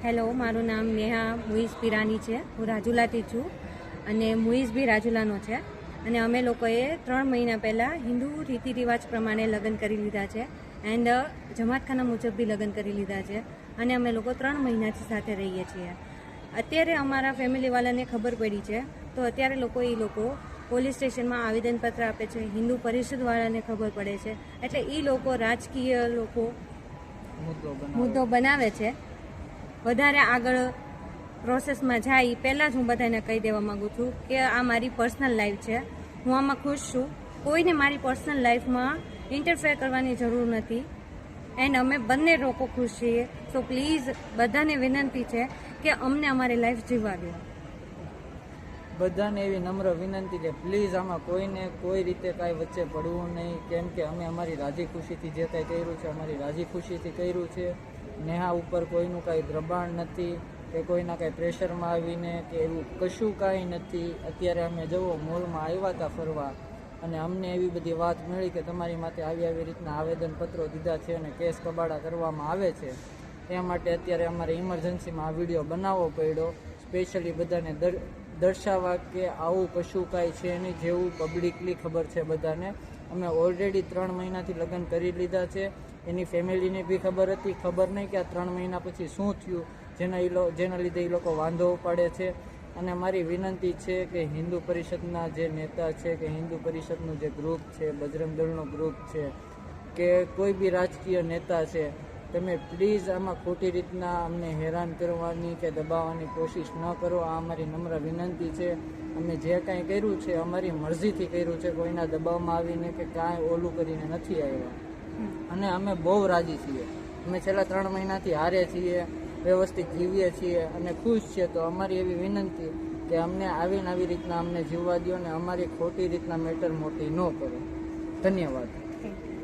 Hello, મારું નામ નેહા મુઈઝ પિરાની છે. હું રાજુલાથી છું અને મુઈઝ બી રાજુલાનો છે. અને અમે લોકોએ 3 મહિના પહેલાં હિન્દુ રીતિ રિવાજ પ્રમાણે લગ્ન કરી લીધા છે એન્ડ જમાતખાના મુજબ બી લગ્ન કરી લીધા છે અને અમે લોકો 3 મહિનાથી સાથે રહીએ છીએ. અત્યારે અમારા ફેમિલીવાળાને ખબર પડી છે તો અત્યારે એ લોકો પોલીસ સ્ટેશનમાં આવેદનપત્ર આપે છે. હિન્દુ પરિષદવાળાને ખબર પડે છે એટલે એ લોકો રાજકીય મુદ્દો બનાવે છે. વધારે આગળ પ્રોસેસમાં જાય પહેલાં જ હું બધાને કહી દેવા માગું છું કે આ મારી પર્સનલ લાઈફ છે. હું આમાં ખુશ છું. કોઈને મારી પર્સનલ લાઈફમાં ઇન્ટરફેર કરવાની જરૂર નથી એન્ડ અમે બંને લોકો ખુશ છીએ. સો પ્લીઝ બધાને વિનંતી છે કે અમને અમારી લાઈફ જીવવા દો. બધાને એવી નમ્ર વિનંતી કે પ્લીઝ આમાં કોઈને કોઈ રીતે કાંઈ વચ્ચે પડવું નહીં, કેમ કે અમે અમારી રાજી ખુશીથી જે કાંઈ કર્યું છે અમારી રાજી ખુશીથી કર્યું છે. નેહા ઉપર કોઈનું કાંઈ દબાણ નથી કે કોઈના કાંઈ પ્રેશરમાં આવીને કે એવું કશું કાંઈ નથી. અત્યારે અમે જવો મોલમાં આવ્યા હતા ફરવા અને અમને એવી બધી વાત મળી કે તમારી માટે આવી રીતના આવેદનપત્રો દીધા છે અને કેસ કબાડા કરવામાં આવે છે. એ માટે અત્યારે અમારે ઇમરજન્સીમાં આ વિડીયો બનાવવો પડ્યો, સ્પેશિયલી બધાને દર્શાવવા કે આવું કશું કાંઈ છે નહીં, જેવું પબ્લિકલી ખબર છે બધાને. અમે ઓલરેડી 3 મહિનાથી લગ્ન કરી લીધા છે. એની ફેમિલીને બી ખબર હતી. ખબર નહીં કે આ 3 મહિના પછી શું થયું જેના લીધે એ લોકો વાંધો ઉપાડે છે. અને મારી વિનંતી છે કે હિન્દુ પરિષદના જે નેતા છે કે હિન્દુ પરિષદનું જે ગ્રુપ છે, બજરંગ દળનો ગ્રુપ છે કે કોઈ બી રાજકીય નેતા છે, તમે પ્લીઝ આમાં ખોટી રીતના અમને હેરાન કરવાની કે દબાવવાની કોશિશ ન કરો. આ અમારી નમ્ર વિનંતી છે. અમે જે કાંઈ કર્યું છે અમારી મરજીથી કર્યું છે, કોઈના દબાવમાં આવીને કે કાંઈ ઓલું કરીને નથી આવ્યા. અને અમે બહુ રાજી છીએ. અમે છેલ્લા 3 મહિનાથી હારે છીએ, વ્યવસ્થિત જીવીએ છીએ અને ખુશ છીએ. તો અમારી એવી વિનંતી કે અમને આવી રીતના અમને જીવવા દો અને અમારી ખોટી રીતના મેટર મોટી ન કરો. ધન્યવાદ. Thank you.